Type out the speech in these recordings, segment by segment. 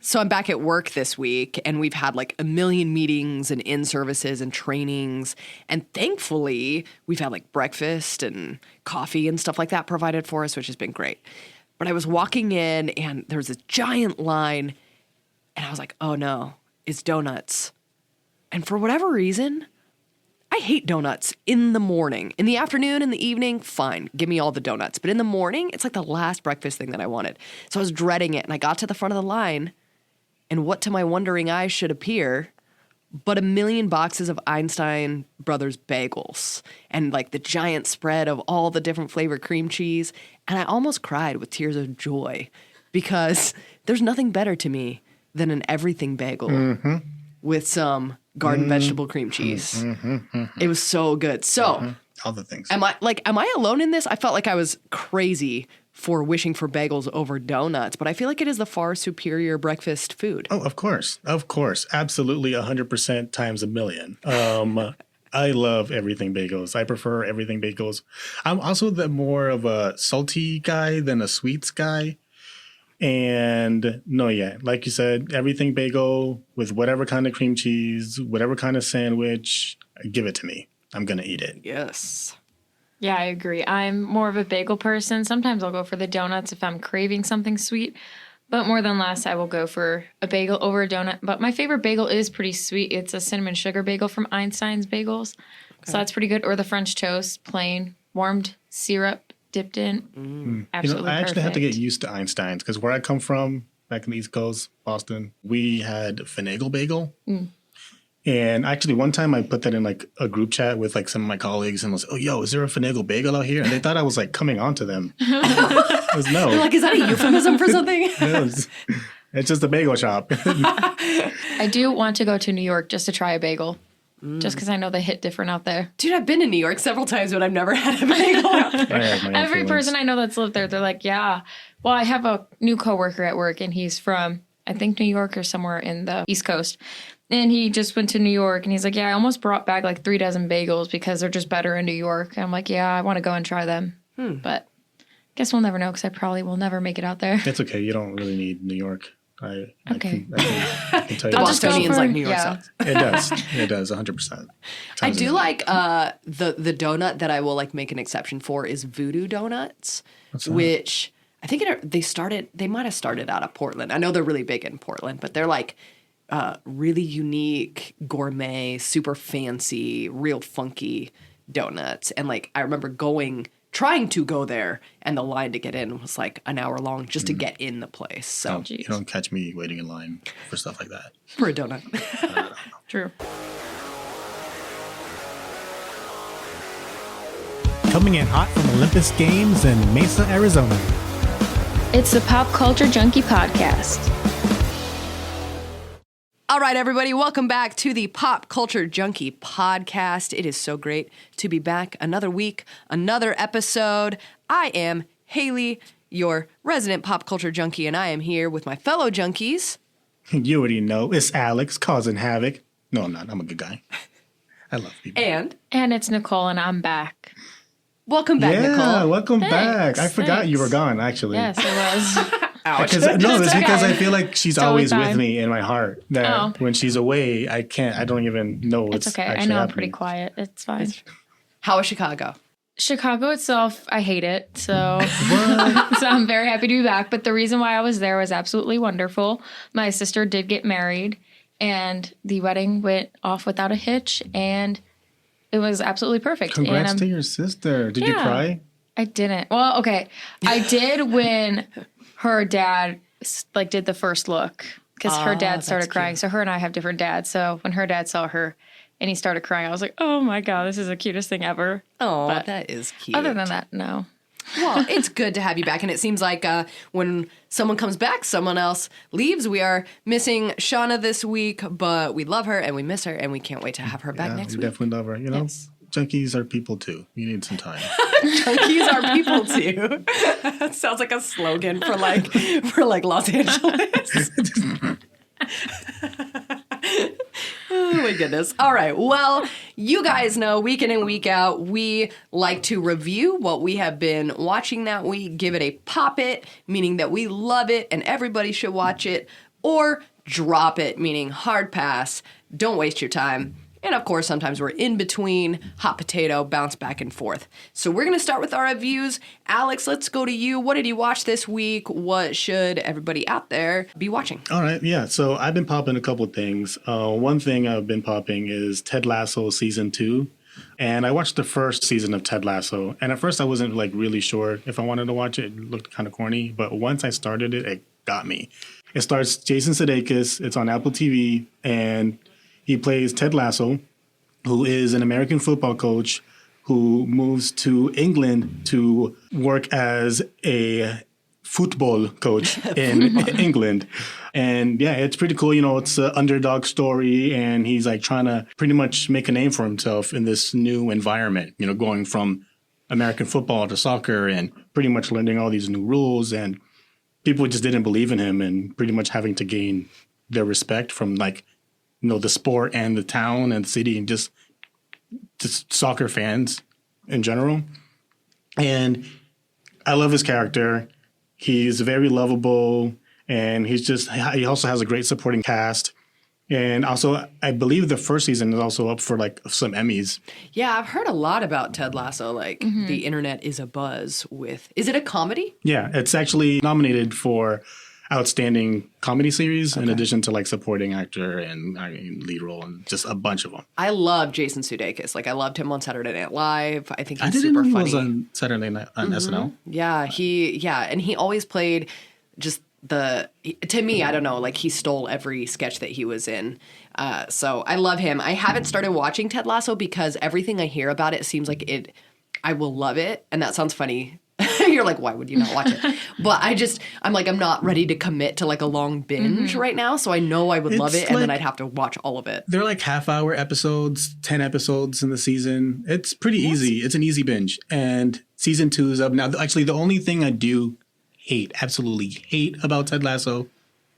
So I'm back at work this week, and we've had like a million meetings and in-services and trainings. And thankfully, we've had like breakfast and coffee and stuff like that provided for us, which has been great. But I was walking in, and there was a giant line, and I was like, oh no, it's donuts. And for whatever reason, I hate donuts in the morning. In the afternoon, in the evening, fine. Give me all the donuts. But in the morning, it's like the last breakfast thing that I wanted. So I was dreading it, and I got to the front of the line, and what to my wondering eyes should appear but a million boxes of Einstein Brothers bagels and like the giant spread of all the different flavored cream cheese. And I almost cried with tears of joy because there's nothing better to me than an everything bagel with some garden vegetable cream cheese. It was so good. So all the things. Am I alone in this? I felt like I was crazy for wishing for bagels over donuts, but I feel like it is the far superior breakfast food. Oh, of course. Of course. Absolutely 100% times a million. I love everything bagels. I prefer everything bagels. I'm also more of a salty guy than a sweets guy. And like you said, everything bagel with whatever kind of cream cheese, whatever kind of sandwich, give it to me. I'm going to eat it. Yes. Yeah, I agree. I'm more of a bagel person. Sometimes I'll go for the donuts if I'm craving something sweet. But more than less, I will go for a bagel over a donut. But my favorite bagel is pretty sweet. It's a cinnamon sugar bagel from Einstein's Bagels. Okay. So that's pretty good. Or the French toast, plain, warmed syrup, dipped in. Absolutely I actually perfect. have to get used to Einstein's because where I come from, back in the East Coast, Boston, we had finagle bagel. And actually, one time I put that in like a group chat with like some of my colleagues and was, oh, yo, is there a finagle bagel out here? And they thought I was like coming on to them. I was no. You're like, is that a euphemism for something? It's just a bagel shop. I do want to go to New York just to try a bagel. Just because I know they hit different out there. Dude, I've been to New York several times, but I've never had a bagel. Every person I know that's lived there, they're like, yeah. Well, I have a new coworker at work, and he's from, I think, New York or somewhere in the East Coast. And he just went to New York, and he's like, yeah, I almost brought back like 3 dozen bagels because they're just better in New York. And I'm like, yeah, I want to go and try them. But I guess we'll never know because I probably will never make it out there. It's okay. You don't really need New York. I can tell you The Bostonians like New York sounds. It does. It does, 100%. I do like the donut that I will like make an exception for is Voodoo Donuts, which I think they might have started out of Portland. I know they're really big in Portland, but they're like really unique, gourmet, super fancy, real funky donuts. And like I remember trying to go there, and the line to get in was like an hour long just to get in the place. So you don't catch me waiting in line for stuff like that. For a donut. True. Coming in hot from Olympus Games in Mesa, Arizona. It's the Pop Culture Junkie Podcast. All right, everybody, welcome back to the Pop Culture Junkie Podcast. It is so great to be back another week, another episode. I am Hayley, your resident pop culture junkie, and I am here with my fellow junkies. You already know, it's Alex causing havoc. No, I'm not. I'm a good guy. I love people. And it's Nicole, and I'm back. Welcome back, Nicole. Yeah, welcome Thanks, back. I forgot you were gone, actually. Yes, it was. Ouch. It's because I feel like she's Totally always fine. with me in my heart. That when she's away, I don't even know what's It's okay. I actually know I'm happening. pretty quiet. It's fine. How was Chicago? Chicago itself, I hate it. So, so I'm very happy to be back. But the reason why I was there was absolutely wonderful. My sister did get married, and the wedding went off without a hitch, and it was absolutely perfect. Congrats and to your sister. Did you cry? I didn't. Well, okay. I did when her dad did the first look because her dad started crying. So her and I have different dads. So when her dad saw her and he started crying, I was like, oh my God, this is the cutest thing ever. Oh, But that is cute. other than that, no. Well, it's good to have you back. And it seems like when someone comes back, someone else leaves. We are missing Shauna this week, but we love her and we miss her and we can't wait to have her back next week. We definitely love her. You know, junkies are people too. You need some time. Junkies are people too. That sounds like a slogan for Los Angeles. Oh my goodness. All right. Well, you guys know week in and week out, we like to review what we have been watching that week, give it a pop it, meaning that we love it and everybody should watch it. or drop it, meaning hard pass, don't waste your time. And of course, sometimes we're in between, hot potato, bounce back and forth. So we're going to start with our reviews. Alex, let's go to you. What did you watch this week? What should everybody out there be watching? All right, yeah. So I've been popping a couple of things. One thing I've been popping is Ted Lasso Season 2. And I watched the first season of Ted Lasso. And at first I wasn't like really sure if I wanted to watch it. It looked kind of corny. But once I started it, it got me. It stars Jason Sudeikis. It's on Apple TV. And he plays Ted Lasso, who is an American football coach who moves to England to work as a football coach in England. And yeah, it's pretty cool. You know, it's an underdog story, and he's like trying to pretty much make a name for himself in this new environment, you know, going from American football to soccer and pretty much learning all these new rules. And people just didn't believe in him and pretty much having to gain their respect from like, you know, the sport and the town and the city and just soccer fans in general. And I love his character. He's very lovable, and he also has a great supporting cast. And also, I believe the first season is also up for like some Emmys. Yeah, I've heard a lot about Ted Lasso. Like, the internet is abuzz with. Is it a comedy? Yeah, it's actually nominated for Outstanding Comedy Series in addition to like supporting actor and lead role and just a bunch of them. I love Jason Sudeikis. Like, I loved him on Saturday Night Live. I think he's I didn't super know he funny. was on Saturday Night on SNL. Yeah, and he always played just to me, I don't know, like he stole every sketch that he was in. So I love him. I haven't started watching Ted Lasso because everything I hear about it seems like I will love it. And that sounds funny. You're like, why would you not watch it? But I'm not ready to commit to like a long binge right now. So I know I would love it, and then I'd have to watch all of it. They're like half-hour episodes, 10 episodes in the season. It's pretty easy. It's an easy binge. And season 2 is up now. Actually, the only thing I do absolutely hate about Ted Lasso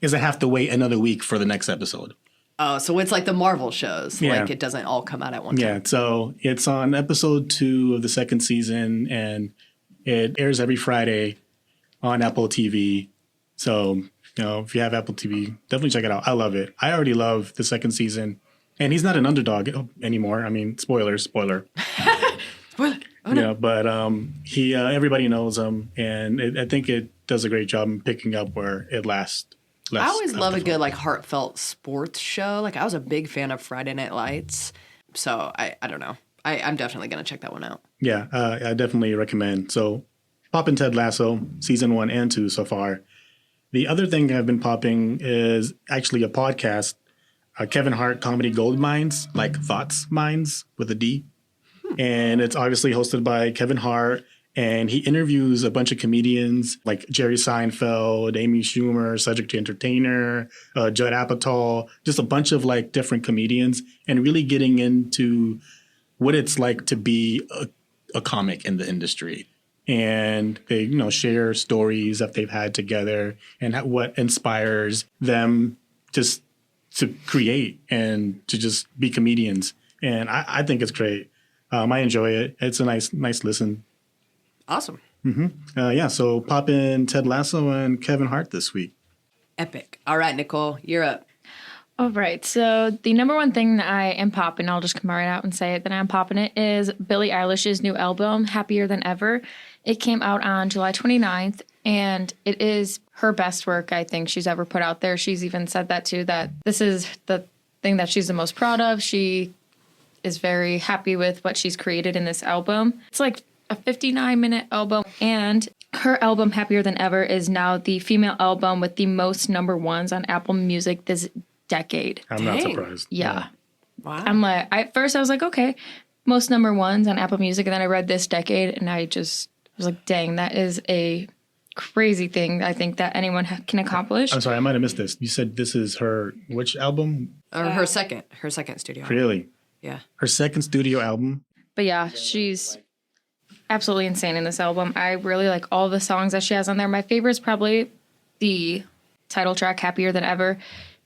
is I have to wait another week for the next episode. Oh, so it's like the Marvel shows. Yeah. Like it doesn't all come out at one time. Yeah, so it's on episode 2 of the second season, and it airs every Friday on Apple TV. So, you know, if you have Apple TV, definitely check it out. I love it. I already love the second season. And he's not an underdog anymore. I mean, spoiler. Spoiler. Oh, no. Yeah, but everybody knows him, and I think it does a great job in picking up where it last. I always love a good like heartfelt sports show. Like I was a big fan of Friday Night Lights. So I don't know. I'm definitely going to check that one out. Yeah, I definitely recommend. So popping Ted Lasso, season 1 and 2 so far. The other thing I've been popping is actually a podcast, Kevin Hart Comedy Gold Mines, like Thoughts Mines with a D. And it's obviously hosted by Kevin Hart, and he interviews a bunch of comedians like Jerry Seinfeld, Amy Schumer, Cedric the Entertainer, Judd Apatow, just a bunch of like different comedians, and really getting into what it's like to be a comic in the industry. And they, you know, share stories that they've had together and what inspires them just to create and to just be comedians. And I think it's great. I enjoy it. It's a nice listen. Awesome. Yeah, so pop in Ted Lasso and Kevin Hart this week. Epic. All right, Nicole, you're up. All right. So the number one thing that I am popping, I'll just come right out and say it, that I'm popping it, is Billie Eilish's new album, Happier Than Ever. It came out on July 29th, and it is her best work I think she's ever put out there. She's even said that too, that this is the thing that she's the most proud of. She is very happy with what she's created in this album. It's like a 59-minute album, and her album, Happier Than Ever, is now the female album with the most number ones on Apple Music this decade. I'm not surprised. Yeah. Wow. I'm like, at first I was like, okay, most number ones on Apple Music, and then I read this decade, and I just was like, dang, that is a crazy thing I think that anyone can accomplish. I'm sorry, I might have missed this. You said this is her, which album? Or her second studio album. Really? Yeah. Her second studio album? But yeah, she's absolutely insane in this album. I really like all the songs that she has on there. My favorite is probably the title track, Happier Than Ever.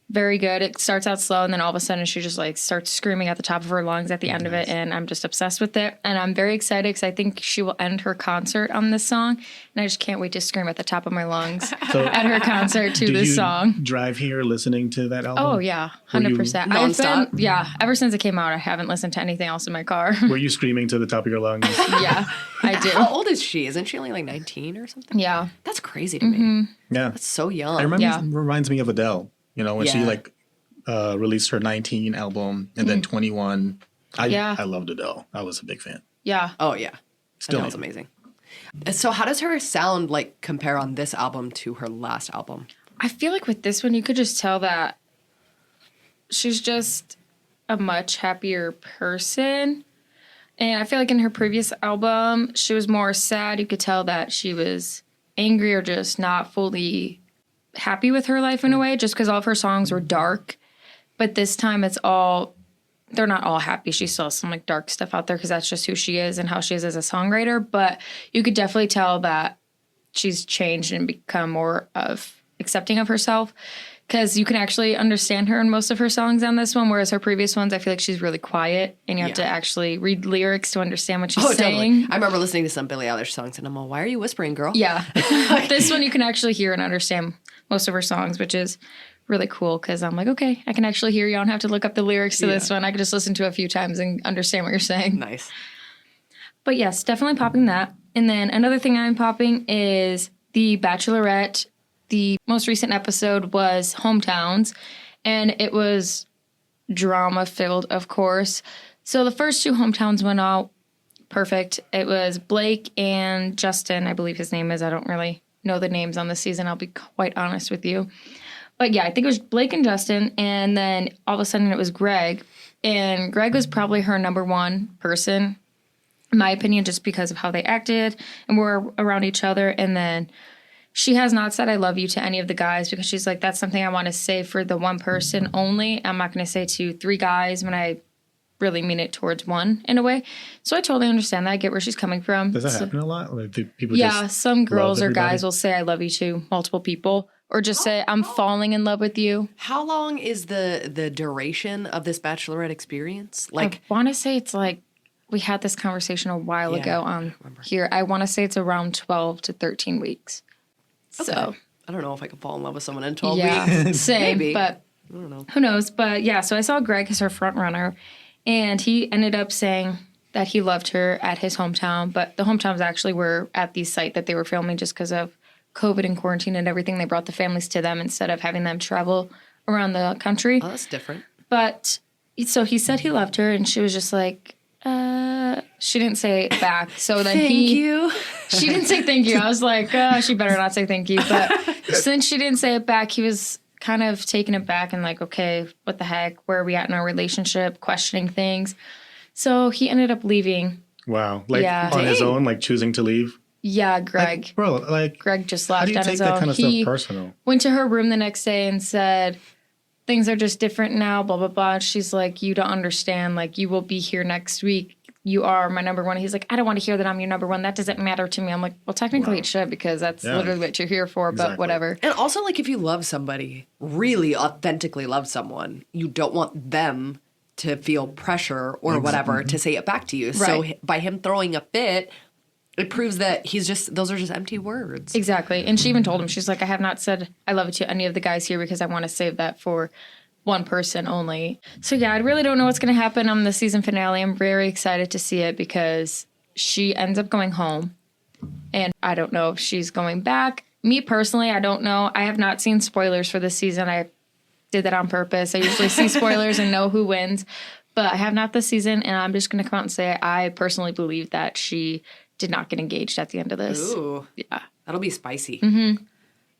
Very good. It starts out slow, and then all of a sudden she just like starts screaming at the top of her lungs at the end of it, and I'm just obsessed with it. And I'm very excited because I think she will end her concert on this song, and I just can't wait to scream at the top of my lungs at her concert to this song. Drive here listening to that album? Oh yeah, 100%. Nonstop? Ever since it came out, I haven't listened to anything else in my car. Were you screaming to the top of your lungs? Yeah, I do. How old is she? Isn't she only like 19 or something? Yeah, That's crazy to me. Yeah. That's so young. I remember Yeah. it reminds me of Adele, you know, when she like released her 19 album and then 21. I loved Adele. I was a big fan. yeah. Oh, yeah. Still That was amazing. So how does her sound like compare on this album to her last album? I feel like with this one, you could just tell that she's just a much happier person. And I feel like in her previous album, she was more sad. You could tell that she was angry or just not fully happy with her life in a way, just because all of her songs were dark. But this time they're not all happy. She still has some like dark stuff out there because that's just who she is and how she is as a songwriter. But you could definitely tell that she's changed and become more of accepting of herself, because you can actually understand her in most of her songs on this one, whereas her previous ones, I feel like she's really quiet and you have to actually read lyrics to understand what she's saying. Totally. I remember listening to some Billie Eilish songs and I'm all, why are you whispering, girl? Yeah. This one you can actually hear and understand most of her songs, which is really cool because I'm like, okay, I can actually hear you. I don't have to look up the lyrics to this one. I can just listen to it a few times and understand what you're saying. Nice. But yes, definitely popping that. And then another thing I'm popping is The Bachelorette. The most recent episode was Hometowns, and it was drama-filled, of course. So the first two Hometowns went out perfect. It was Blake and Justin, I believe his name is. I don't really know the names on the season, I'll be quite honest with you. But yeah, I think it was Blake and Justin, and then all of a sudden it was Greg. And Greg was probably her number one person, in my opinion, just because of how they acted and were around each other. And then she has not said I love you to any of the guys because she's like, that's something I want to say for the one person only. I'm not going to say to three guys when I really mean it towards one in a way. So I totally understand that. I get where she's coming from. Does that happen a lot? Like, do people some girls or everybody? guys will say I love you to multiple people or just say I'm falling in love with you. How long is the duration of this Bachelorette experience? Like, I want to say it's like, we had this conversation a while ago on here. I want to say it's around 12 to 13 weeks. okay. So I don't know if I could fall in love with someone in 12 yeah, weeks. same, Maybe. but I don't know. who knows? But yeah, so I saw Greg as her front runner, and he ended up saying that he loved her at his hometown, but the hometowns actually were at the site that they were filming just because of COVID and quarantine and everything. They brought the families to them instead of having them travel around the country. Oh, that's different. But so he said he loved her, and she was just like, she didn't say it back. So then Thank you. She didn't say thank you. I was like, she better not say thank you. But since she didn't say it back, he was kind of taken it back and like, okay, what the heck? Where are we at in our relationship? Questioning things. So he ended up leaving. Wow. Like Yeah. on his Dang. own, like choosing to leave? Yeah, Greg. Like, bro, like, Greg just how left do you on take his that own. kind of He stuff personal? went to her room the next day and said, things are just different now, blah, blah, blah. She's like, you don't understand. Like, you will be here next week. You are my number one. He's like, I don't want to hear that I'm your number one. That doesn't matter to me. I'm like, well, technically it should because that's literally what you're here for, but Exactly. whatever. And also, like, if you love somebody, really authentically love someone, you don't want them to feel pressure or whatever to say it back to you. So Right. by him throwing a fit, it proves that those are just empty words. Exactly. And she even told him, she's like, I have not said I love it to any of the guys here because I want to save that for one person only. So yeah, I really don't know what's going to happen on the season finale. I'm very excited to see it because she ends up going home and I don't know if she's going back. Me personally, I don't know. I have not seen spoilers for this season. I did that on purpose. I usually see spoilers and know who wins, but I have not this season. And I'm just going to come out and say I personally believe that she did not get engaged at the end of this. Ooh. Yeah. That'll be spicy. Mm-hmm.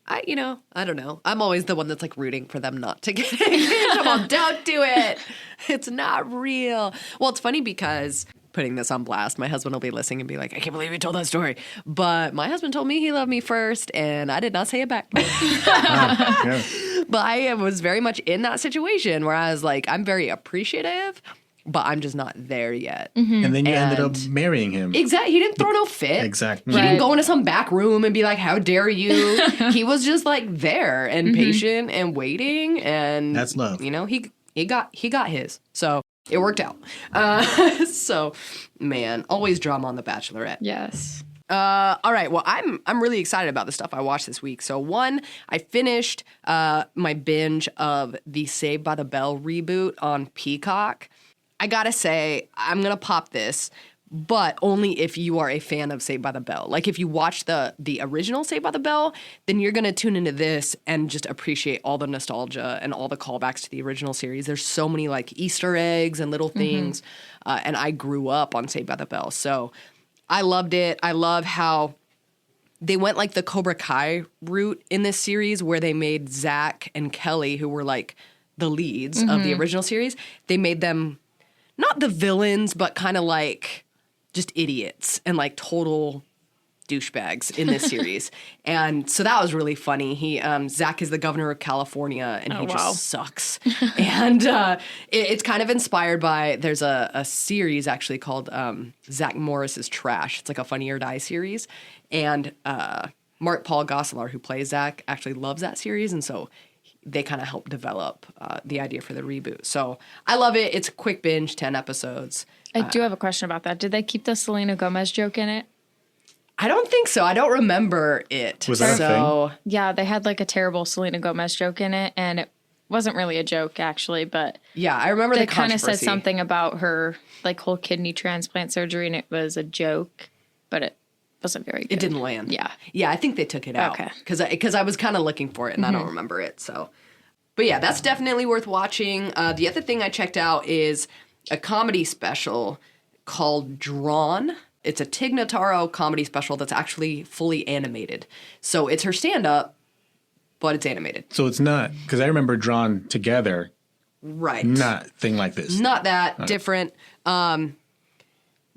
I don't know. I'm always the one that's like rooting for them not to get engaged. I'm all, don't do it. It's not real. Well, it's funny because putting this on blast, my husband will be listening and be like, I can't believe you told that story. But my husband told me he loved me first and I did not say it back. Yeah. But I was very much in that situation where I was like, I'm very appreciative, but I'm just not there yet. And then you ended up And- marrying him. Exactly. He didn't throw no fit. Exactly. He Right. didn't go into some back room and be like, how dare you? He was just like there and patient and waiting. And That's love. You know, he got his. So it worked out. So man, always drama on The Bachelorette. Yes. All right. Well, I'm really excited about the stuff I watched this week. So one, I finished my binge of the Saved by the Bell reboot on Peacock. I gotta say, I'm gonna pop this, but only if you are a fan of Saved by the Bell. Like if you watch the original Saved by the Bell, then you're gonna tune into this and just appreciate all the nostalgia and all the callbacks to the original series. There's so many like Easter eggs and little things, and I grew up on Saved by the Bell, so I loved it. I love how they went like the Cobra Kai route in this series, where they made Zach and Kelly, who were like the leads of the original series, they made them not the villains, but kind of like just idiots and like total douchebags in this series. And so that was really funny. Zach is the governor of California, and he just sucks. And it's kind of inspired by, there's a series actually called Zach Morris's Trash. It's like a Funny or Die series. And Mark Paul Gosselaar, who plays Zach, actually loves that series. And so they kind of helped develop the idea for the reboot. So I love it. It's a quick binge, 10 episodes. I do have a question about that. Did they keep the Selena Gomez joke in it? I don't think so. I don't remember it. Was that a thing? Yeah, they had like a terrible Selena Gomez joke in it, and it wasn't really a joke actually, but Yeah, I remember they the kind of controversy. said something about her like whole kidney transplant surgery, and it was a joke, but it wasn't very good. It didn't land. Yeah. Yeah, I think they took it out. Okay. Because I was kind of looking for it, and I don't remember it. So, but yeah, that's definitely worth watching. The other thing I checked out is a comedy special called Drawn. It's a Tig Notaro comedy special that's actually fully animated. So it's her stand-up, but it's animated. So it's not, because I remember Drawn Together, Right. not thing like this. Not that different. The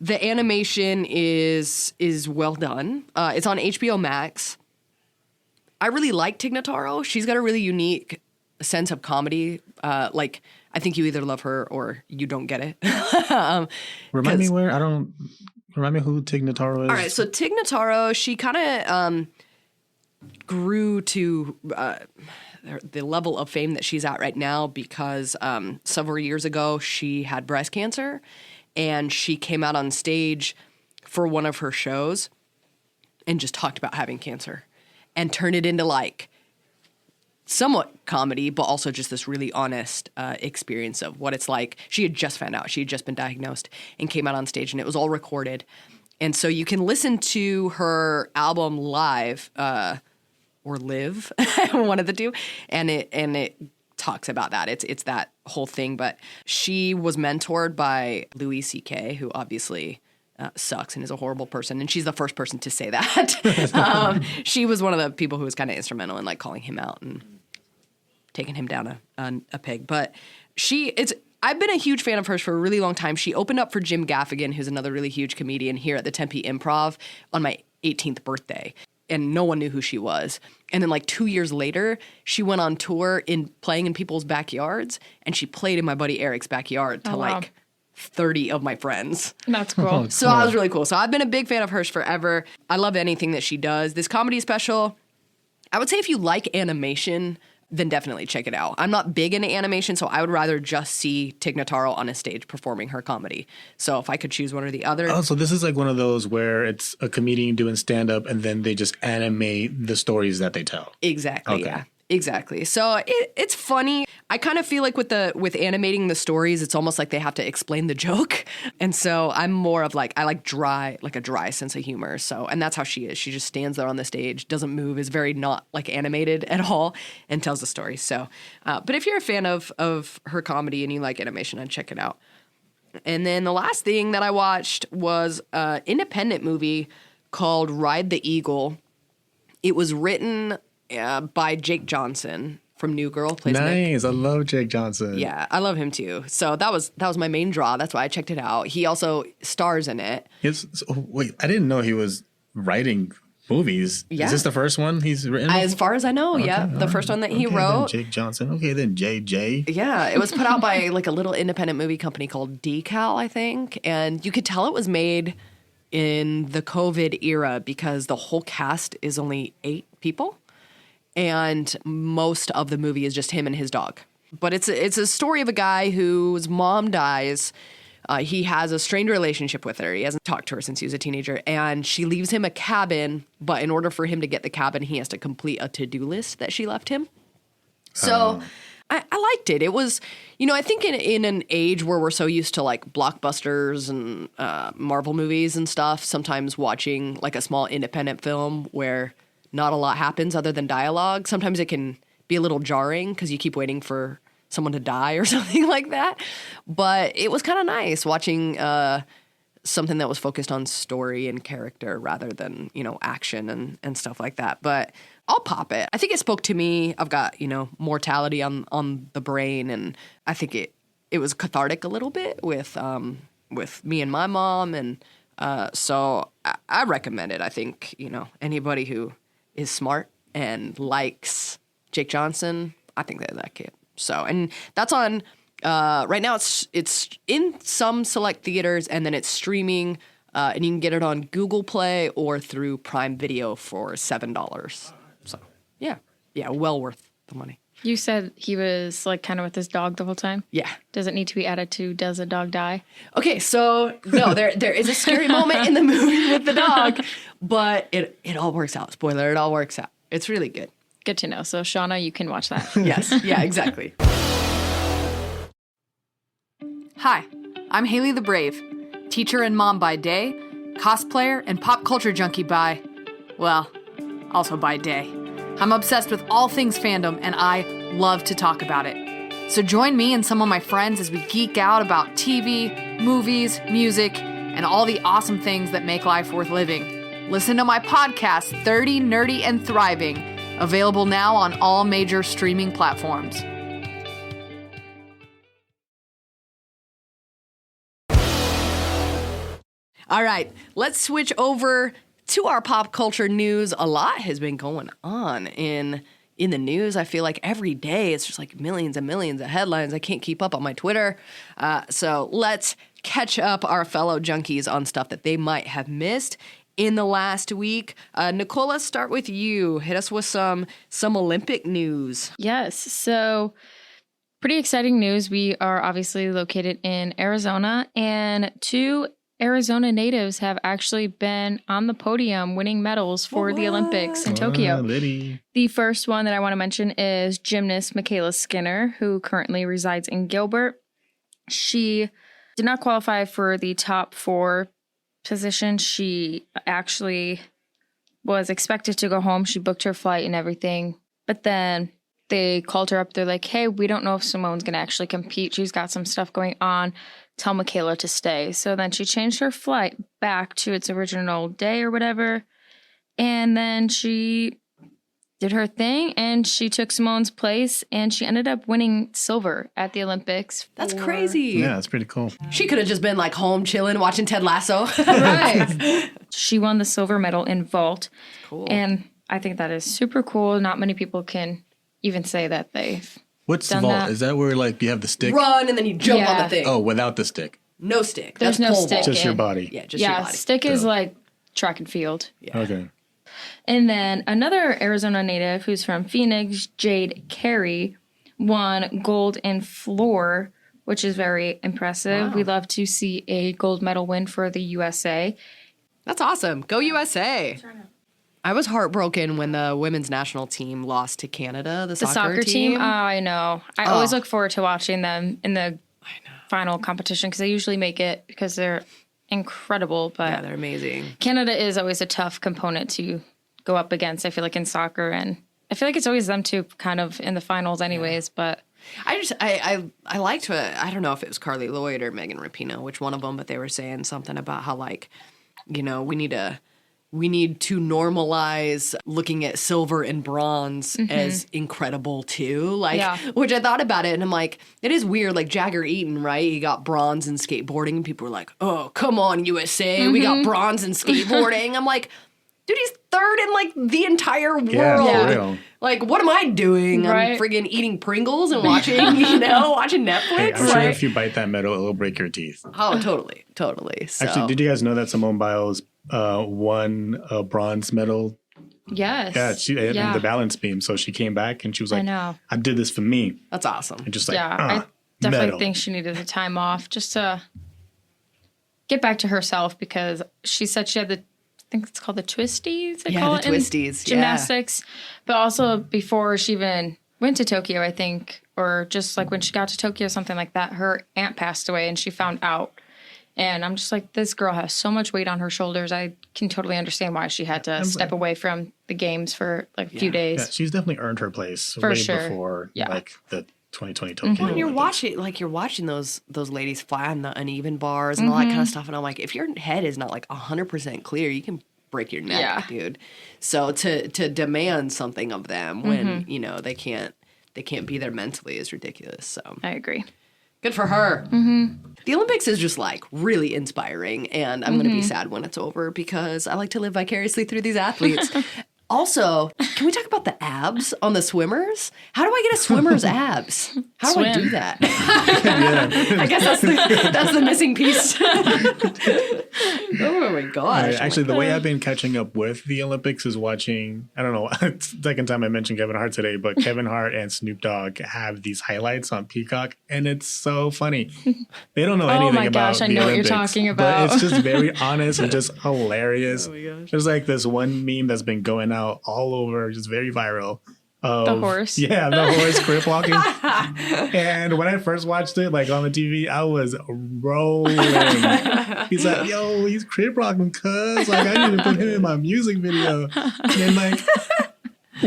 animation is well done. It's on HBO Max. I really like Tig Notaro. She's got a really unique sense of comedy. Like, I think you either love her or you don't get it. Remind me who Tig Notaro is. All right, so Tig Notaro, she kind of grew to the level of fame that she's at right now because several years ago she had breast cancer, and she came out on stage for one of her shows and just talked about having cancer and turned it into like somewhat comedy, but also just this really honest experience of what it's like. She had just found out. She had just been diagnosed and came out on stage, and it was all recorded. And so you can listen to her album live or live, one of the two, and it talks about that. It's that whole thing. But she was mentored by Louis C.K., who obviously sucks and is a horrible person, and she's the first person to say that. She was one of the people who was kind of instrumental in like calling him out and taking him down a peg. But I've been a huge fan of hers for a really long time. She opened up for Jim Gaffigan, who's another really huge comedian here at the Tempe Improv, on my 18th birthday. And no one knew who she was. And then like 2 years later, she went on tour playing in people's backyards, and she played in my buddy Eric's backyard to like 30 of my friends. That's cool. So that was really cool. So I've been a big fan of hers forever. I love anything that she does. This comedy special, I would say if you like animation, then definitely check it out. I'm not big into animation, so I would rather just see Tig Notaro on a stage performing her comedy. So if I could choose one or the other. Oh, so this is like one of those where it's a comedian doing stand-up and then they just animate the stories that they tell. Exactly, Okay. yeah. Exactly. So it's funny. I kind of feel like with animating the stories, it's almost like they have to explain the joke. And so I'm more of like, I like a dry sense of humor. So, and that's how she is. She just stands there on the stage, doesn't move, is very not like animated at all, and tells the story. So, but if you're a fan of her comedy and you like animation, I'd check it out. And then the last thing that I watched was an independent movie called Ride the Eagle. It was written by Jake Johnson from New Girl. Plays Nick. Nice. I love Jake Johnson. Yeah, I love him too. So that was my main draw. That's why I checked it out. He also stars in it. Wait, I didn't know he was writing movies. Yeah. Is this the first one he's written? As far as I know, yeah. The first one that he wrote. Jake Johnson. Okay, then JJ. Yeah, it was put out by like a little independent movie company called Decal, I think. And you could tell it was made in the COVID era because the whole cast is only 8 people. And most of the movie is just him and his dog. But it's a story of a guy whose mom dies. He has a strained relationship with her. He hasn't talked to her since he was a teenager. And she leaves him a cabin. But in order for him to get the cabin, he has to complete a to-do list that she left him. So I liked it. It was, I think in an age where we're so used to like blockbusters and Marvel movies and stuff, sometimes watching like a small independent film where not a lot happens other than dialogue, sometimes it can be a little jarring because you keep waiting for someone to die or something like that. But it was kind of nice watching something that was focused on story and character rather than, action and stuff like that. But I'll pop it. I think it spoke to me. I've got, mortality on the brain, and I think it was cathartic a little bit with me and my mom. And so I recommend it. I think, anybody who is smart and likes Jake Johnson, I think they like it. So, and that's on, right now it's in some select theaters, and then it's streaming, and you can get it on Google Play or through Prime Video for $7. So, yeah, well worth the money. You said he was like kind of with his dog the whole time? Yeah. Does it need to be added to Does a Dog Die? Okay, so no, there is a scary moment in the movie with the dog, but it all works out. Spoiler, it all works out. It's really good. Good to know. So, Shauna, you can watch that. Yes, yeah, exactly. Hi, I'm Hayley the Brave, teacher and mom by day, cosplayer and pop culture junkie by, well, also by day. I'm obsessed with all things fandom, and I love to talk about it. So join me and some of my friends as we geek out about TV, movies, music, and all the awesome things that make life worth living. Listen to my podcast, 30 Nerdy and Thriving, available now on all major streaming platforms. All right, let's switch over to our pop culture news. A lot has been going on in the news. I feel like every day it's just like millions and millions of headlines. I can't keep up on my Twitter. So let's catch up our fellow junkies on stuff that they might have missed in the last week. Nicole, let's start with you. Hit us with some Olympic news. Yes. So pretty exciting news. We are obviously located in Arizona, and 2 Arizona natives have actually been on the podium winning medals for the Olympics in Tokyo. Liddy. The first one that I want to mention is gymnast Michaela Skinner, who currently resides in Gilbert. She did not qualify for the top 4 position. She actually was expected to go home. She booked her flight and everything. But then they called her up. They're like, hey, we don't know if Simone's going to actually compete. She's got some stuff going on. Tell Michaela to stay. So then she changed her flight back to its original day or whatever. And then she did her thing, and she took Simone's place, and she ended up winning silver at the Olympics. That's crazy. Yeah, that's pretty cool. She could have just been like home chilling, watching Ted Lasso. Right. She won the silver medal in vault. Cool. And I think that is super cool. Not many people can even say that they've What's the done vault? that. Is that where like you have the stick? Run and then you jump on Yeah. the thing. Oh, without the stick. No stick. There's That's no pole stick. vault. Just your in. body. Yeah, just your Yeah, body. stick is Dope. like track and field. Yeah. Okay. And then another Arizona native who's from Phoenix, Jade Carey, won gold in floor, which is very impressive. Wow. We love to see a gold medal win for the USA. That's awesome. Go USA. I was heartbroken when the women's national team lost to Canada, the The soccer team, oh, I know. I always look forward to watching them in the final competition because they usually make it because they're incredible. But Yeah, they're amazing. Canada is always a tough component to go up against, I feel like, in soccer. And I feel like it's always them two kind of in the finals anyways. But I liked I don't know if it was Carly Lloyd or Megan Rapinoe, which one of them, but they were saying something about how, like, you know, we need to normalize looking at silver and bronze as incredible too. Like, Yeah. which I thought about it and I'm like, it is weird. Like Jagger Eaton, right? He got bronze in skateboarding. People were like, oh, come on, USA. We got bronze in skateboarding. I'm like, Dude, he's third in like the entire world. Yeah, for real. Like, what am I doing? Right. I'm friggin' eating Pringles and watching, watching Netflix. Hey, I'm sure if you bite that metal, it'll break your teeth. Oh, totally. So. Actually, did you guys know that Simone Biles won a bronze medal? Yes. Yeah, she in the balance beam. So she came back and she was like, I did this for me. That's awesome. And just like, I definitely medal. think she needed the time off just to get back to herself because she said she had I think it's called the twisties. They call the it twisties. In gymnastics. But also before she even went to Tokyo, I think, or just like when she got to Tokyo, something like that, her aunt passed away and she found out. And I'm just like, this girl has so much weight on her shoulders. I can totally understand why she had to step away from the games for like a few days. Yeah, she's definitely earned her place For way sure. before like the 2020 Tokyo. When you're Olympics. watching those ladies fly on the uneven bars and all that kind of stuff, and I'm like, if your head is not like 100% clear, you can break your neck, dude. So to demand something of them when they can't be there mentally is ridiculous. So I agree. good for her. The Olympics is just like really inspiring, and I'm going to be sad when it's over because I like to live vicariously through these athletes. Also, can we talk about the abs on the swimmers? How do I get a swimmer's abs? How do I do that? I guess that's the missing piece. Oh my gosh. Actually, the way I've been catching up with the Olympics is watching, I don't know, it's the second time I mentioned Kevin Hart today, but Kevin Hart and Snoop Dogg have these highlights on Peacock, and it's so funny. They don't know anything about the Olympics. I know what you're talking about. But it's just very honest and just hilarious. Oh my gosh. There's like this one meme that's been going out all over, just very viral. The horse. Yeah, the horse crip walking. And when I first watched it, like on the TV, I was rolling. He's like, yo, he's crip walking, cuz. Like, I need to put him in my music video. And then, like,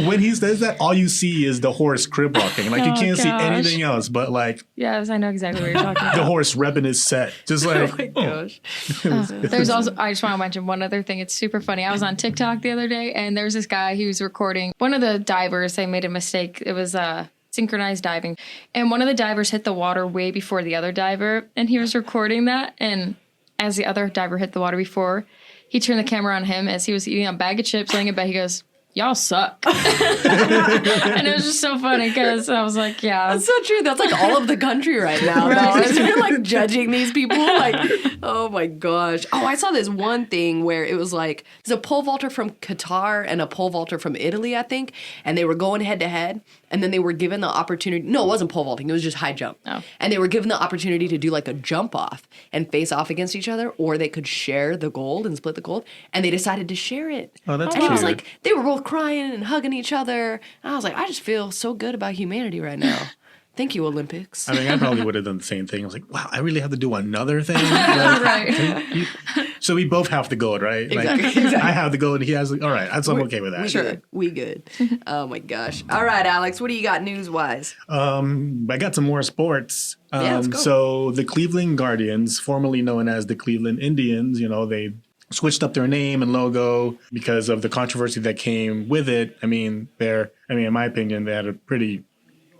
when he says that, all you see is the horse crib walking. Like, you can't see anything else but, like... Yes, I know exactly what you're talking about. The horse repping his set. Just like... Oh, my gosh. There's also... I just want to mention one other thing. It's super funny. I was on TikTok the other day, and there's this guy, he was recording one of the divers. They made a mistake. It was synchronized diving. And one of the divers hit the water way before the other diver, and he was recording that. And as the other diver hit the water before, he turned the camera on him as he was eating a bag of chips, laying in bed. He goes... y'all suck. And it was just so funny because I was like, yeah. That's so true. That's like all of the country right now. Right. You're like judging these people. Like, oh my gosh. Oh, I saw this one thing where it was like, there's a pole vaulter from Qatar and a pole vaulter from Italy, I think. And they were going head to head. And then they were given the opportunity. No, it wasn't pole vaulting. It was just high jump. Oh. And they were given the opportunity to do like a jump off and face off against each other, or they could share the gold and split the gold. And they decided to share it. Oh, that's cute. And it was like, they were both crying and hugging each other. And I was like, I just feel so good about humanity right now. Thank you, Olympics. I mean, I probably would have done the same thing. I was like, wow, I really have to do another thing? Like, right. So we both have the gold, right? Exactly. Like, exactly. I have the gold and he has the, all right, I'm okay with that. Sure. We good. Oh my gosh. All right, Alex, what do you got news-wise? I got some more sports. Let's go. So the Cleveland Guardians, formerly known as the Cleveland Indians, they switched up their name and logo because of the controversy that came with it. I mean, in my opinion, they had a pretty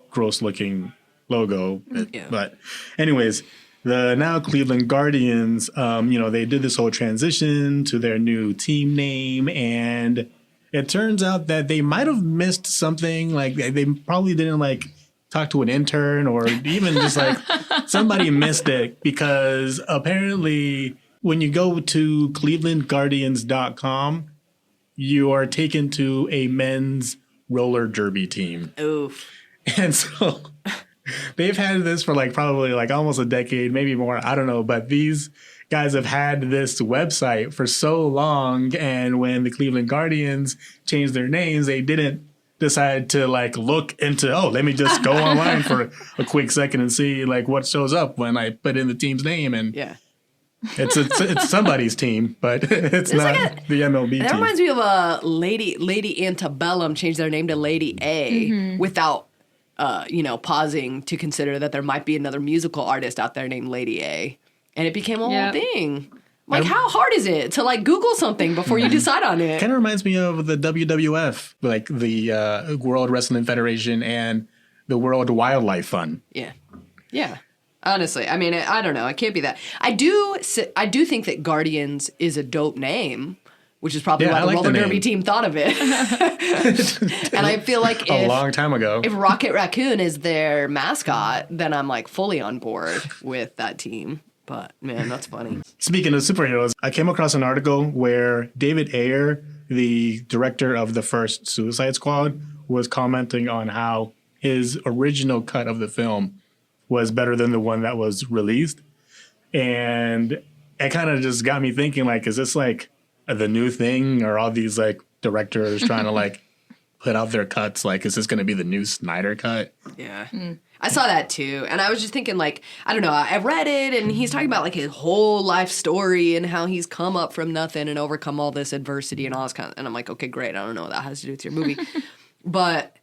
gross looking logo. Yeah. But anyways, the now Cleveland Guardians, they did this whole transition to their new team name, and it turns out that they might have missed something. Like they probably didn't like talk to an intern, or even just like somebody missed it, because apparently when you go to clevelandguardians.com, you are taken to a men's roller derby team. Oof. And so they've had this for like probably like almost a decade, maybe more. I don't know. But these guys have had this website for so long. And when the Cleveland Guardians changed their names, they didn't decide to like look into, let me just go online for a quick second and see like what shows up when I put in the team's name. And yeah. It's somebody's team, but it's not like the MLB team. That reminds me of a Lady Antebellum changed their name to Lady A without pausing to consider that there might be another musical artist out there named Lady A. And it became a whole thing. Like, how hard is it to, like, Google something before you decide on it? Kind of reminds me of the WWF, like the World Wrestling Federation and the World Wildlife Fund. Yeah. Yeah. Honestly, I mean, I don't know. It can't be that. I do think that Guardians is a dope name, which is probably why the roller derby team thought of it. And I feel like a long time ago, if Rocket Raccoon is their mascot, then I'm like fully on board with that team. But man, that's funny. Speaking of superheroes, I came across an article where David Ayer, the director of the first Suicide Squad, was commenting on how his original cut of the film was better than the one that was released. And it kind of just got me thinking, like, is this like the new thing, or all these like directors trying to like put out their cuts? Like, is this going to be the new Snyder cut? Yeah. I saw that too. And I was just thinking, like, I don't know, I read it and he's talking about like his whole life story and how he's come up from nothing and overcome all this adversity and all this kind of, and I'm like, okay, great. I don't know what that has to do with your movie. But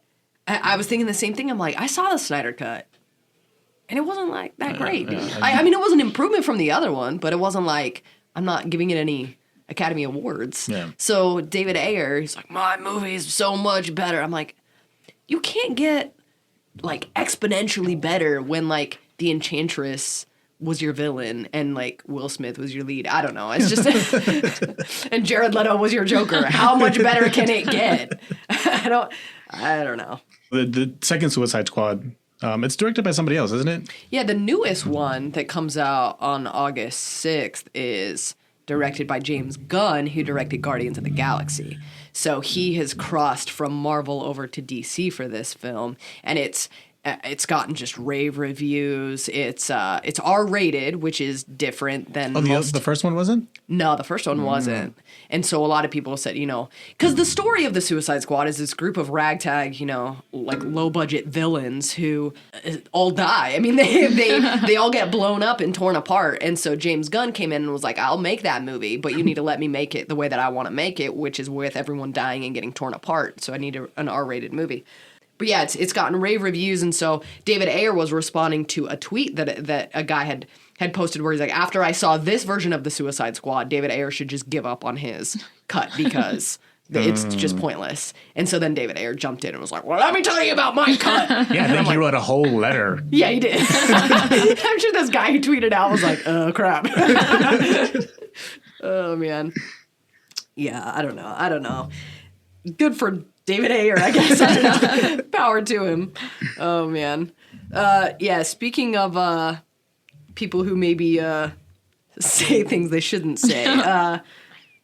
I was thinking the same thing. I'm like, I saw the Snyder cut and it wasn't like that great. I mean, it was an improvement from the other one, but it wasn't like, I'm not giving it any Academy Awards. Yeah. So David Ayer, he's like, my movie is so much better. I'm like, you can't get like exponentially better when like the Enchantress was your villain and like Will Smith was your lead. I don't know. It's just and Jared Leto was your Joker. How much better can it get? I don't know. The second Suicide Squad, it's directed by somebody else, isn't it? Yeah, the newest one that comes out on August 6th is directed by James Gunn, who directed Guardians of the Galaxy. So he has crossed from Marvel over to DC for this film, and it's gotten just rave reviews. It's R-rated, which is different than the first one wasn't? No, the first one wasn't. And so a lot of people said, because the story of the Suicide Squad is this group of ragtag, like low-budget villains who all die. I mean, they all get blown up and torn apart. And so James Gunn came in and was like, I'll make that movie, but you need to let me make it the way that I want to make it, which is with everyone dying and getting torn apart. So I need an R-rated movie. But yeah, it's gotten rave reviews, and so David Ayer was responding to a tweet that a guy had posted where he's like, after I saw this version of the Suicide Squad, David Ayer should just give up on his cut because it's just pointless. And so then David Ayer jumped in and was like, well, let me tell you about my cut. Yeah, I think he wrote a whole letter. Yeah, he did. I'm sure this guy who tweeted out was like, oh, crap. Oh, man. Yeah, I don't know. Good for David Ayer, I guess. I don't know. Power to him. Oh, man. Yeah, speaking of people who maybe say things they shouldn't say, I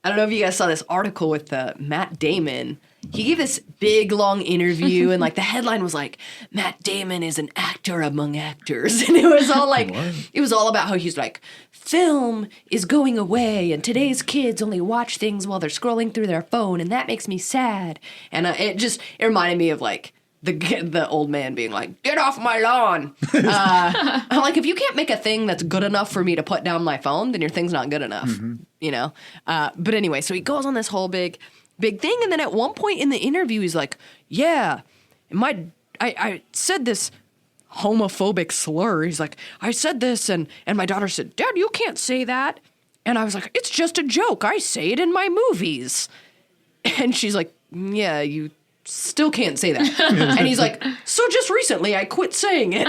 don't know if you guys saw this article with Matt Damon. He gave this big, long interview, and like the headline was like, Matt Damon is an actor among actors. And it was all like, it was all about how he's like, film is going away, and today's kids only watch things while they're scrolling through their phone, and that makes me sad. And it reminded me of like the old man being like, get off my lawn. I'm like, if you can't make a thing that's good enough for me to put down my phone, then your thing's not good enough, But anyway, so he goes on this whole big thing, and then at one point in the interview, he's like, yeah, I said this homophobic slur. He's like, I said this, and my daughter said, Dad, you can't say that. And I was like, it's just a joke. I say it in my movies. And she's like, yeah, you still can't say that. And he's like, so just recently I quit saying it.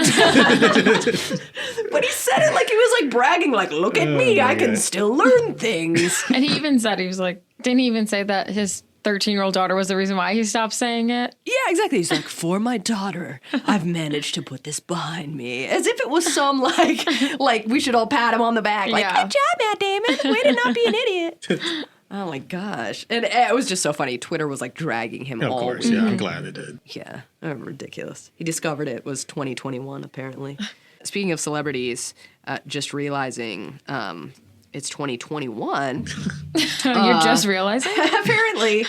But he said it like he was like bragging, like, look at me, I can still learn things. And he even said, he was like, didn't he even say that his 13-year-old daughter was the reason why he stopped saying it? Yeah, exactly. He's like, for my daughter, I've managed to put this behind me. As if it was some like we should all pat him on the back. Like, good job, Matt Damon. Way to not be an idiot. Oh my gosh. And it was just so funny. Twitter was like dragging him all. Of course, yeah. I'm glad it did. Yeah, ridiculous. He discovered it was 2021, apparently. Speaking of celebrities, just realizing it's 2021. You're just realizing? Apparently.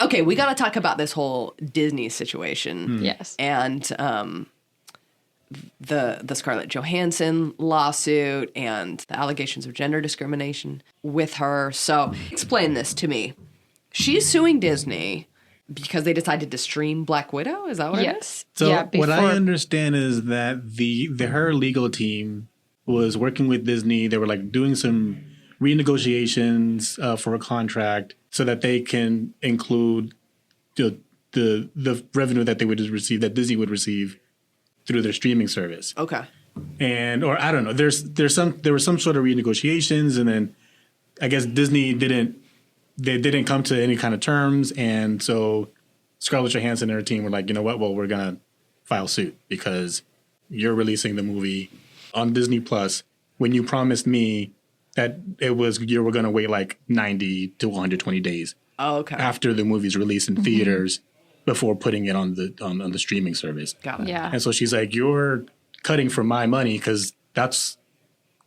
Okay, we got to talk about this whole Disney situation. Yes. And the Scarlett Johansson lawsuit and the allegations of gender discrimination with her. So explain this to me. She's suing Disney because they decided to stream Black Widow? Is that what it is? So what I understand is that her legal team was working with Disney. They were like doing some renegotiations for a contract so that they can include the revenue that they would receive, that Disney would receive through their streaming service. Okay. Or I don't know. There were some sort of renegotiations, and then I guess Disney didn't they didn't come to any kind of terms. And so Scarlett Johansson and her team were like, you know what? Well, we're going to file suit because you're releasing the movie on Disney Plus when you promised me that you were going to wait like 90 to 120 days after the movie's released in theaters before putting it on the streaming service. Got it. Yeah. And so she's like, you're cutting from my money because that's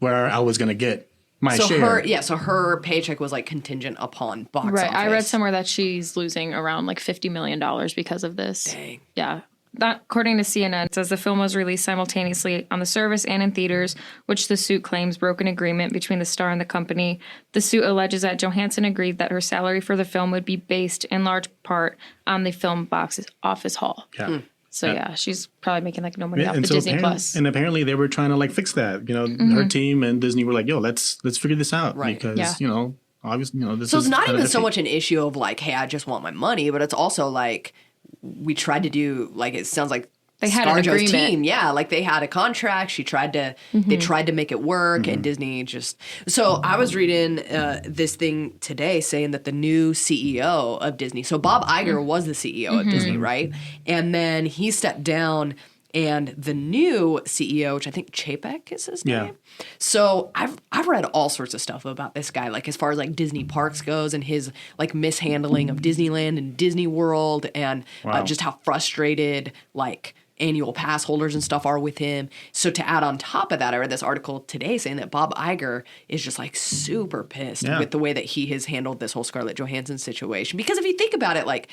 where I was going to get my share. So her paycheck was like contingent upon box office. Right. I read somewhere that she's losing around like $50 million because of this. Dang. Yeah. That, according to CNN, it says the film was released simultaneously on the service and in theaters, which the suit claims broke an agreement between the star and the company. The suit alleges that Johansson agreed that her salary for the film would be based in large part on the film box office haul. Yeah. So yeah, she's probably making like no money off and the so Disney Plus. And apparently they were trying to like fix that. You know, her team and Disney were like, "Yo, let's figure this out." Right. Because you know, obviously, you know, this. So is it's not kinda even so iffy. much an issue of like, hey, I just want my money, but it's also like we tried to do like it sounds like They had an ScarJo's agreement. team, yeah, like they had a contract. She tried to, they tried to make it work, and Disney just. So I was reading this thing today saying that the new CEO of Disney. So Bob Iger was the CEO of Disney, right? And then he stepped down, and the new CEO, which I think Chapek is his name. So I've read all sorts of stuff about this guy, like as far as like Disney parks goes, and his like mishandling of Disneyland and Disney World, and just how frustrated like annual pass holders and stuff are with him. So to add on top of that, I read this article today saying that Bob Iger is just like super pissed with the way that he has handled this whole Scarlett Johansson situation. Because if you think about it, like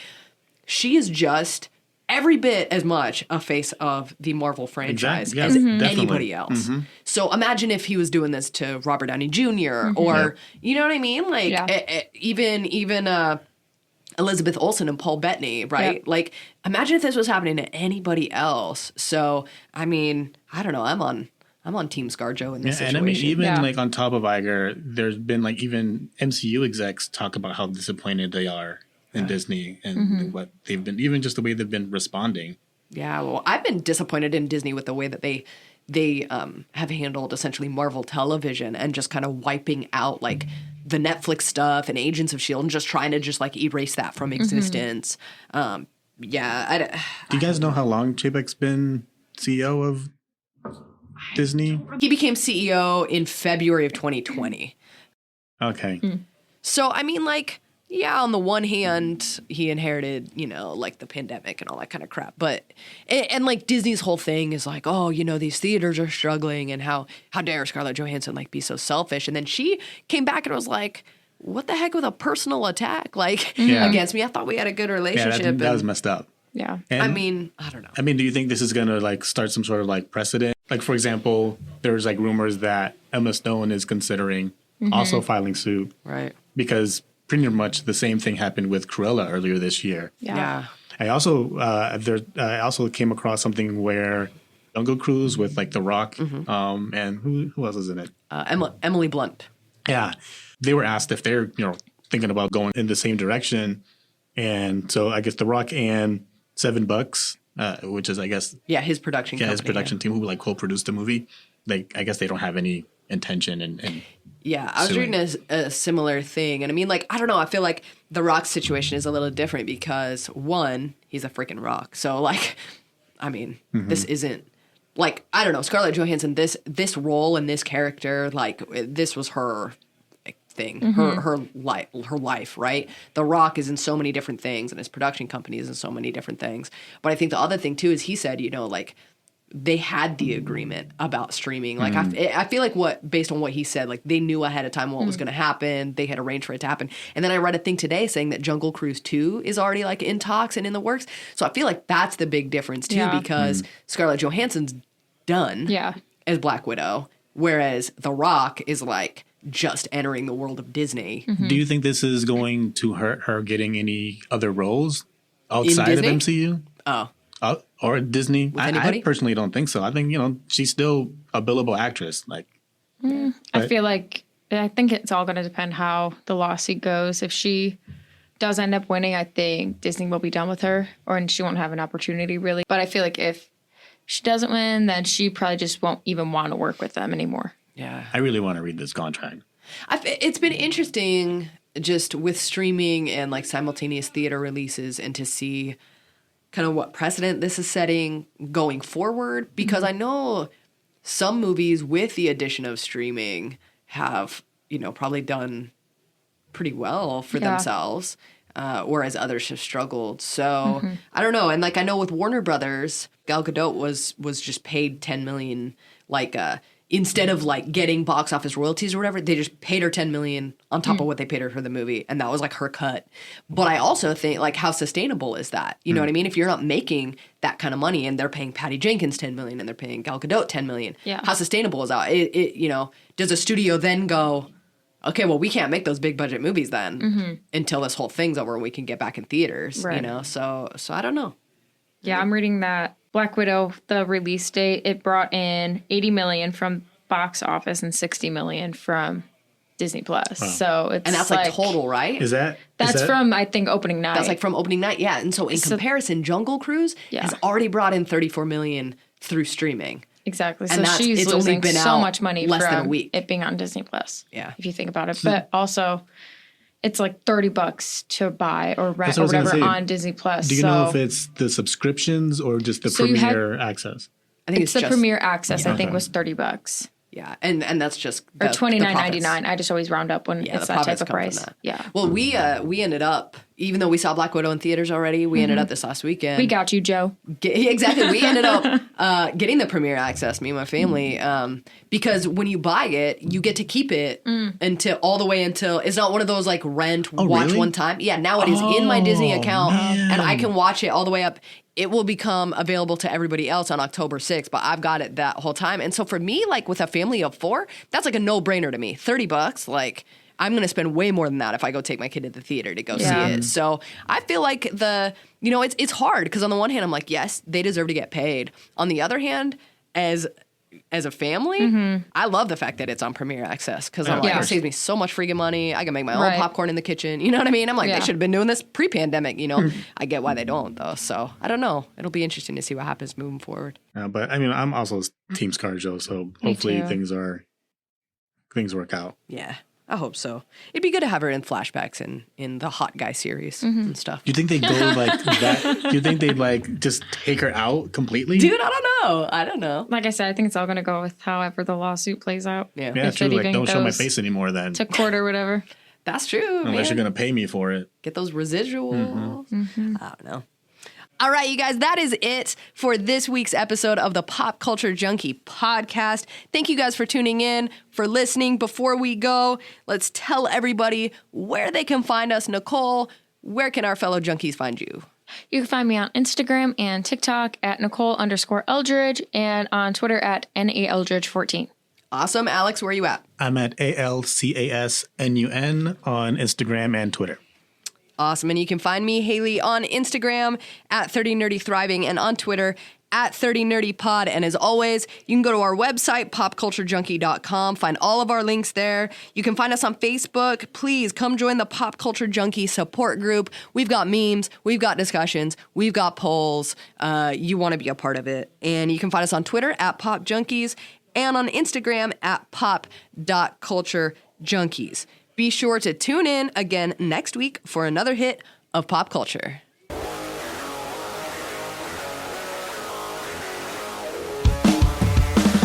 she is just every bit as much a face of the Marvel franchise as anybody else. So imagine if he was doing this to Robert Downey Jr. or, you know what I mean? Like even Elizabeth Olsen and Paul Bettany, right? Yep. Like, imagine if this was happening to anybody else. So, I mean, I don't know. I'm on Team ScarJo in this situation. And I mean, even like on top of Iger, there's been like even MCU execs talk about how disappointed they are in Disney and what they've been, even just the way they've been responding. Yeah, well, I've been disappointed in Disney with the way that they have handled essentially Marvel Television and just kind of wiping out like the Netflix stuff and Agents of S.H.I.E.L.D. and just trying to just like erase that from existence. Do you guys know how long Chapek's been CEO of Disney? He became CEO in February of 2020. Okay. So, I mean, like, yeah, on the one hand, he inherited, you know, like the pandemic and all that kind of crap. But, and like Disney's whole thing is like, oh, you know, these theaters are struggling and how dare Scarlett Johansson like be so selfish. And then she came back and was like, what the heck with a personal attack like against me? I thought we had a good relationship. Yeah, that was messed up. Yeah. And, I mean, I don't know. I mean, do you think this is going to like start some sort of like precedent? Like, for example, there's like rumors that Emma Stone is considering also filing suit. Right. Because pretty much the same thing happened with Cruella earlier this year. Yeah. I also came across something where Jungle Cruise with like The Rock and who else is in it? Emily Blunt. Yeah. They were asked if they're, you know, thinking about going in the same direction. And so I guess The Rock and $7, which is, I guess, his production company. His production team who like co-produced the movie. I guess they don't have any intention and yeah, I was reading a similar thing. And I mean, like, I don't know. I feel like The Rock's situation is a little different because, one, he's a freaking rock. So, like, I mean, this isn't, like, I don't know. Scarlett Johansson, this role and this character, like, this was her thing, her life, right? The Rock is in so many different things and his production company is in so many different things. But I think the other thing, too, is he said, you know, like, they had the agreement about streaming. Like, I feel like based on what he said, like they knew ahead of time what was going to happen. They had arranged for it to happen. And then I read a thing today saying that Jungle Cruise 2 is already like in talks and in the works. So I feel like that's the big difference too, because Scarlett Johansson's done as Black Widow, whereas The Rock is like just entering the world of Disney. Do you think this is going to hurt her getting any other roles outside of MCU? Or Disney? I personally don't think so. I think, you know, she's still a billable actress. Like, I think it's all going to depend how the lawsuit goes. If she does end up winning, I think Disney will be done with her, and she won't have an opportunity really. But I feel like if she doesn't win, then she probably just won't even want to work with them anymore. Yeah. I really want to read this contract. It's been interesting just with streaming and like simultaneous theater releases, and to see kind of what precedent this is setting going forward, because I know some movies with the addition of streaming have, probably done pretty well for themselves, whereas others have struggled. So I don't know. And like, I know with Warner Brothers, Gal Gadot was just paid $10 million, instead of like getting box office royalties or whatever, they just paid her $10 million on top of what they paid her for the movie. And that was like her cut. But I also think, like, how sustainable is that? You know what I mean? If you're not making that kind of money and they're paying Patty Jenkins $10 million and they're paying Gal Gadot $10 million, how sustainable is that? Does a studio then go, okay, well, we can't make those big budget movies then until this whole thing's over and we can get back in theaters, So I don't know. Yeah, I'm reading that Black Widow, the release date, it brought in $80 million from box office and $60 million from Disney Plus. Wow. So it's and that's like total, right? That's from, I think, opening night. That's like from opening night, yeah. And so in comparison, Jungle Cruise has already brought in $34 million through streaming. Exactly. And so she's it's losing only been so out much money less from than a week. It being on Disney Plus. Yeah. If you think about it. But also, it's like $30 to buy or rent or whatever on Disney Plus. Do you know if it's the subscriptions or just the Premier Access? I think it's the Premier Access. I think was $30. Yeah, and that's just or $29.99. I just always round up when it's that type of price. Yeah. Well, we ended up, even though we saw Black Widow in theaters already, we ended up this last weekend. We got you, Joe. Exactly. We ended up getting the Premier Access, me and my family, because when you buy it, you get to keep it until it's not one of those like rent, watch really? one time. Yeah, now it is in my Disney account, and I can watch it all the way up. It will become available to everybody else on October 6th, but I've got it that whole time. And so for me, like with a family of 4, that's like a no-brainer to me. $30, like I'm going to spend way more than that if I go take my kid to the theater to go see it. So I feel like it's hard because on the one hand, I'm like, yes, they deserve to get paid. On the other hand, as a family, I love the fact that it's on Premier Access because I'm like, it saves me so much freaking money. I can make my own popcorn in the kitchen. You know what I mean? I'm like, they should have been doing this pre-pandemic, I get why they don't, though. So I don't know. It'll be interesting to see what happens moving forward. But I mean, I'm also Team ScarJo, so hopefully things work out. Yeah. I hope so. It'd be good to have her in flashbacks in the Hot Guy series and stuff. Do you think they'd go like that? Do you think they'd like just take her out completely? Dude, I don't know. Like I said, I think it's all going to go with however the lawsuit plays out. Yeah, true. Like, don't show my face anymore then. To court or whatever. That's true. Unless you're going to pay me for it. Get those residuals. I don't know. All right, you guys, that is it for this week's episode of the Pop Culture Junkie podcast. Thank you guys for tuning in, for listening. Before we go, let's tell everybody where they can find us. Nicole, where can our fellow junkies find you? You can find me on Instagram and TikTok at Nicole_Eldridge and on Twitter at NAEldridge14. Awesome. Alex, where are you at? I'm at ALCASNUN on Instagram and Twitter. Awesome. And you can find me, Hayley, on Instagram at 30NerdyThriving and on Twitter at 30NerdyPod. And as always, you can go to our website, popculturejunkie.com, find all of our links there. You can find us on Facebook. Please come join the Pop Culture Junkie support group. We've got memes, we've got discussions, we've got polls. You want to be a part of it. And you can find us on Twitter at popjunkies and on Instagram at pop.culturejunkies. Be sure to tune in again next week for another hit of pop culture.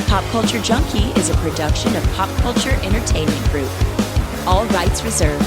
Pop Culture Junkie is a production of Pop Culture Entertainment Group. All rights reserved.